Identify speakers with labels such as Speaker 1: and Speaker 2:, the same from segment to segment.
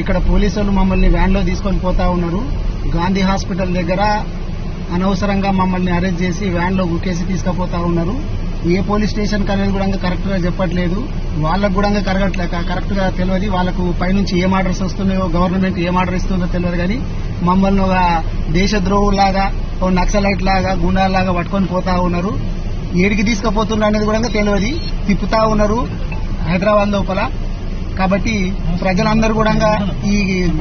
Speaker 1: ఇక్కడ పోలీసులు మమ్మల్ని వ్యాన్ లో తీసుకొని పోతా ఉన్నారు. గాంధీ హాస్పిటల్ దగ్గర అనవసరంగా మమ్మల్ని అరెస్ట్ చేసి వ్యాన్ లో గుక్కేసి తీసుకుపోతా ఉన్నారు. ఏ పోలీస్ స్టేషన్ అనేది కూడా కరెక్ట్ గా చెప్పట్లేదు. వాళ్ళకు కూడా కరెక్ట్ గా తెలియదు. వాళ్ళకు పైనుంచి ఏం ఆర్డర్స్ వస్తున్నాయో, గవర్నమెంట్ ఏం ఆర్డర్ ఇస్తుందో తెలియదు. కానీ మమ్మల్ని ఒక దేశద్రోహులాగా, ఓ నక్సలైట్ లాగా, గుండాలాగా పట్టుకొని పోతా ఉన్నారు. ఏడికి తీసుకుపోతున్నారు అనేది కూడా తెలియదు. తిప్పుతా ఉన్నారు హైదరాబాద్ లోపల. కాబట్టి ప్రజలందరూ కూడా ఈ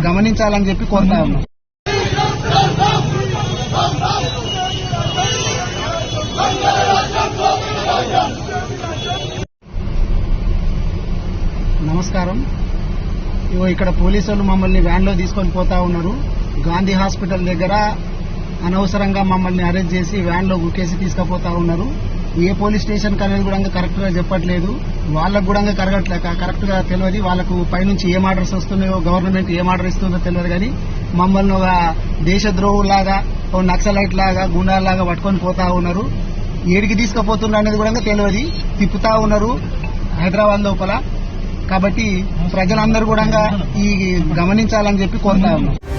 Speaker 1: గమనించాలని చెప్పి కోరుతా ఉన్నారు. నమస్కారం. ఇక్కడ పోలీసులు మమ్మల్ని వ్యాన్ లో తీసుకొని పోతా ఉన్నారు. గాంధీ హాస్పిటల్ దగ్గర అనవసరంగా మమ్మల్ని అరెస్ట్ చేసి వ్యాన్ లో గుక్కేసి తీసుకుపోతా ఉన్నారు. ఏ పోలీస్ స్టేషన్ అనేది కూడా కరెక్ట్ గా చెప్పట్లేదు. వాళ్ళకు కూడా కరెక్ట్ గా తెలియదు. వాళ్ళకు పైనుంచి ఏం ఆర్డర్స్ వస్తున్నాయో, గవర్నమెంట్ ఏం ఆర్డర్ ఇస్తుందో తెలియదు. కానీ మమ్మల్ని ఒక దేశద్రోహులాగా, ఓ నక్సలైట్ లాగా, గుండాలాగా పట్టుకొని పోతా ఉన్నారు. ఏడికి తీసుకుపోతున్నారు అనేది కూడా తెలియదు. తిప్పుతా ఉన్నారు హైదరాబాద్ లోపల. కాబట్టి ప్రజలందరూ కూడా ఈ గమనించాలని చెప్పి కోరుతా ఉన్నారు.